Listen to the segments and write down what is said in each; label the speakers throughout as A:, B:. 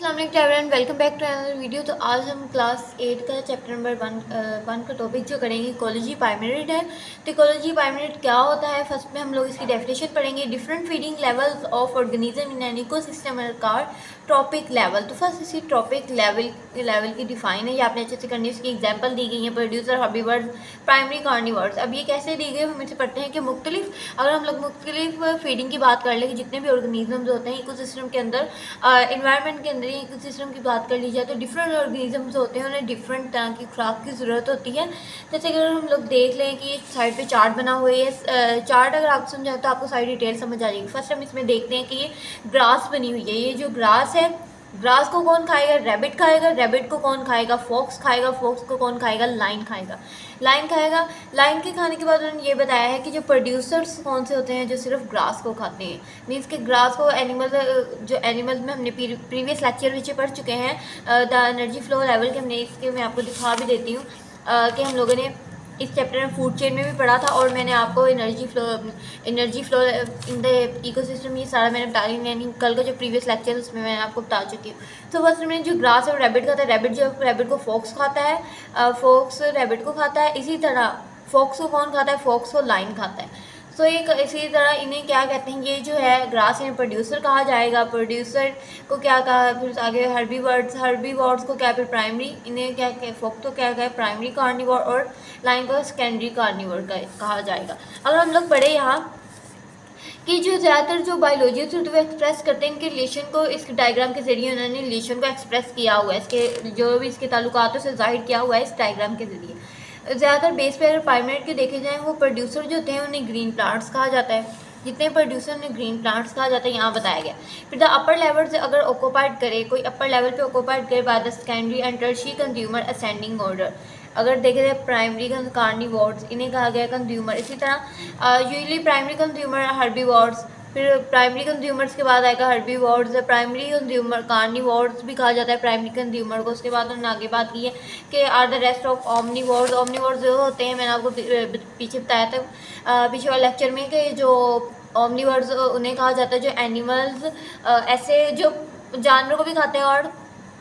A: Everyone, welcome back to another video. तो आज हम क्लास 8 का चैप्टर नंबर वन का टॉपिक जो करेंगे इकोलॉजी पाइमेरिड है। तो इकोलॉजी पाइमेरिड क्या होता है, फर्स्ट में हम लोग इसकी डेफिनेशन पढ़ेंगे। Different feeding levels of organism in an ecosystem car trophic level. तो फर्स्ट इसी ट्रॉपिक लेवल की डिफाइन है, ये आपने अच्छे से करनी है। इसकी एग्जाम्पल दी गई है, प्रोड्यूसर, हर्बीवर्स, प्राइमरी कार्निवर्स। अब ये कैसे दी गई हम इसे पढ़ते हैं कि मुख्तलिफ, अगर हम लोग मुख्तलिफ फीडिंग की बात कर ले कि जितने भी ऑर्गेनिजम्स होते हैं इकोसिस्टम के अंदर, इन्वायरमेंट के अंदर इकोसिस्टम की बात कर ली जाए तो डिफरेंट ऑर्गेनिजम्स होते हैं, उन्हें डिफरेंट तरह की खुराक की ज़रूरत होती है। जैसे अगर हम लोग देख लें कि साइड पे चार्ट बना हुआ है, चार्ट अगर आप समझाएं तो आपको सारी डिटेल समझ आ जाएगी। फर्स्ट हम इसमें देखते हैं कि ये ग्रास बनी हुई है। ये जो ग्रास है, ग्रास को कौन खाएगा? रैबिट खाएगा। रैबिट को कौन खाएगा? फॉक्स खाएगा। फॉक्स को कौन खाएगा? लाइन खाएगा। लाइन खाएगा। लाइन के खाने के बाद उन्होंने ये बताया है कि जो प्रोड्यूसर्स कौन से होते हैं जो सिर्फ ग्रास को खाते हैं। मीन्स कि ग्रास को जो एनिमल्स में हमने प्रीवियस लेक्चर में पढ़ चुके हैं, द एनर्जी फ्लो लेवल के, हमने इसके मैं आपको दिखा भी देती हूँ कि हम लोगों ने इस चैप्टर में फूड चेन में भी पढ़ा था, और मैंने आपको energy flow in the ecosystem, ये सारा मैंने बता दी। यानी कल का जो प्रीवियस लेक्चर है उसमें मैंने आपको बता चुकी हूँ। तो फर्स्ट में जो ग्रास है रैबिट खाता है। रैबिट को फॉक्स खाता है, फॉक्स रैबिट को खाता है। इसी तरह फॉक्स को कौन खाता है? फॉक्स को लाइन खाता है। तो एक इसी तरह इन्हें क्या कहते हैं, ये जो है ग्रास है प्रोड्यूसर कहा जाएगा। प्रोड्यूसर को क्या कहा, फिर आगे हर्बीवोर्स को क्या, फिर प्राइमरी, इन्हें क्या कहे, फॉक्स को क्या कहे, प्राइमरी कार्निवोर, और लाइन को सेकेंडरी कार्निवोर कहा जाएगा। अगर हम लोग पढ़े यहाँ कि जो ज़्यादातर जो बायोलॉजिस्ट होते हैं वो एक्सप्रेस करते हैं इनके रिलेशन को, इस डायग्राम के जरिए उन्होंने रिलेशन को एक्सप्रेस किया हुआ है, इसके जो भी इसके ताल्लुकातों से जाहिर किया हुआ है इस डायग्राम के जरिए। ज़्यादातर बेस पे अगर पाइमेरिड के देखे जाएँ, वो प्रोड्यूसर जो होते हैं उन्हें ग्रीन प्लांट्स कहा जाता है। जितने प्रोड्यूसर उन्हें ग्रीन प्लांट्स कहा जाता है, यहाँ बताया गया। फिर द अपर लेवल से अगर ऑक्यूपाइड करे, कोई अपर लेवल पे ऑक्यूपाइड करे by the secondary and tertiary consumer ascending order. अगर देखे जाए प्राइमरी कार्निवोर्स, इन्हें कहा गया कंज्यूमर। इसी तरह यूजली प्राइमरी कंज्यूमर हर्बीवोर्स, फिर प्राइमरी कंज्यूमर्स के बाद आएगा हर्बीवोर्स। प्राइमरी कंज्यूमर कार्निवोर्स भी कहा जाता है प्राइमरी कंज्यूमर को। उसके बाद उन्होंने आगे बात की है कि are the rest of omnivores. Omnivores जो होते हैं, मैंने आपको पीछे बताया था पिछले वाले लेक्चर में, कि जो ओमनीवोर्स उन्हें कहा जाता है जो एनिमल्स ऐसे जो जानवरों को भी खाते हैं और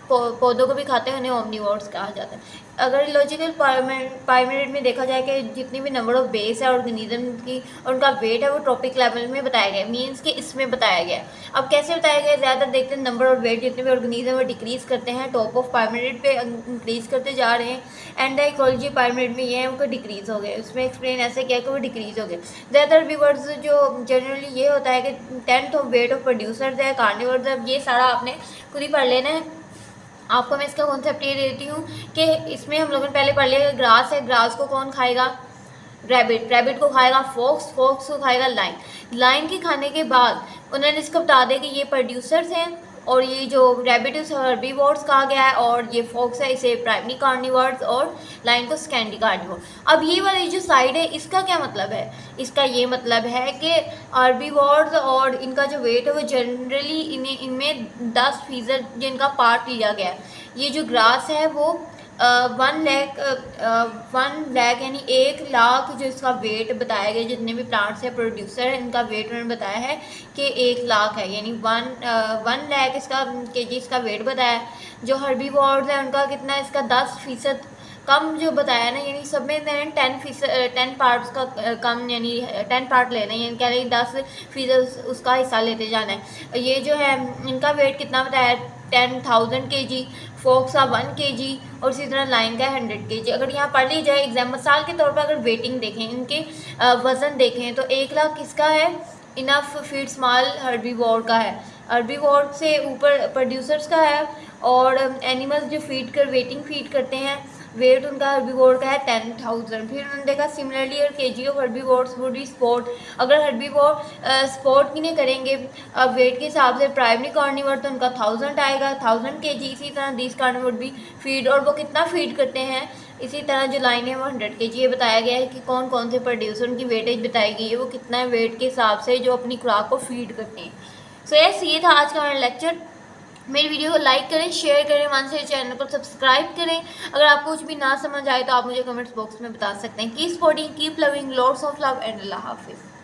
A: पौधों को भी खाते हैं, उन्हें ओमनीवोर्स कहा जाता है। अगर लॉजिकल पाइमेरिड में देखा जाए कि जितनी भी नंबर ऑफ बेस है ऑर्गेनिज्म की और उनका वेट है वो ट्रॉपिक लेवल में बताया गया है, मीन्स कि इसमें बताया गया है। अब कैसे बताया गया है? ज़्यादातर देखते हैं नंबर ऑफ वेट जितने भी ऑर्गेनिज्म वो डिक्रीज़ करते हैं, टॉप ऑफ पाइमेरिड पे इंक्रीज़ करते जा रहे हैं, एंड द इकोलॉजी पाइमेरिड में ये है उनको डिक्रीज़ हो गए। उसमें एक्सप्लेन ऐसे किया कि वो डिक्रीज़ हो गए। ज़्यादातर व्यूवर्स जो जनरली ये होता है कि 10th of weight of producers है, कार्निवर्स है, ये सारा आपने खुद ही पढ़ लेना है। आपको मैं इसका कॉन्सेप्ट ये देती हूँ कि इसमें हम लोगों ने पहले पढ़ लिया ग्रास है, ग्रास को कौन खाएगा? रैबिट को खाएगा फॉक्स को खाएगा लाइन के खाने के बाद उन्होंने इसको बता दें कि ये प्रोड्यूसर्स हैं, और ये जो रैबिट इस हर्बीवोर्स कहा गया है, और ये फॉक्स है इसे प्राइमरी कार्निवर्स, और लाइन को सेकेंडरी कार्निवोर। अब ये वाली जो साइड है इसका क्या मतलब है? इसका ये मतलब है कि हर्बीवोर्स और इनका जो वेट है वो जनरली इनमें 10% जिनका पार्ट लिया गया है। ये जो ग्रास है वो 1 लाख यानी 1 लाख जो इसका वेट बताया गया, जितने भी प्लांट्स है प्रोड्यूसर है इनका वेट उन्होंने बताया है कि 1 लाख है, यानी 1 लाख इसका केजी इसका वेट बताया है। जो हर्बीवोर्स है उनका कितना, इसका 10% कम जो बताया ना, यानी सब में 10 पार्ट्स का कम, यानी 10 पार्ट लेना है, यानी कह रहे 10% उसका हिस्सा लेते जाना है। ये जो है इनका वेट कितना बताया है? 10,000 kg, फॉक्स का 1 kg, और इसी तरह लाइन का 100 kg। अगर यहाँ पढ़ ली जाए एग्जाम मिसाल के तौर पर, अगर वेटिंग देखें, इनके वज़न देखें, तो 1 लाख किसका है? इनफ फीड स्मॉल हर्बीवोर का है, हर्बीवोर से ऊपर प्रोड्यूसर्स का है। और एनिमल्स जो वेटिंग फीड करते हैं, वेट उनका हर्बीवोर का है 10,000। फिर उन्होंने देखा सिमिलरली और KG of herbivores would be sport. अगर हर्बीवोर स्पोर्ट किन्हें करेंगे वेट के हिसाब से, प्राइमरी कार्निवोर तो उनका 1000 आएगा, 1000 kg। इसी तरह दिस कार्निवोर भी फीड, और वो कितना फीड करते हैं, इसी तरह जो लाइन है वो 100 kg। ये बताया गया है कि कौन कौन से प्रोड्यूसर उनकी वेटेज बताई गई है, वो कितना वेट के हिसाब से जो अपनी खुराक को फीड करते हैं। सो यस, ये था आज का हमारा लेक्चर। मेरी वीडियो को लाइक करें, शेयर करें, मान से चैनल को सब्सक्राइब करें। अगर आपको कुछ भी ना समझ आए तो आप मुझे कमेंट्स बॉक्स में बता सकते हैं। Keep supporting, keep loving, lots of love and अल्लाह हाफिज़।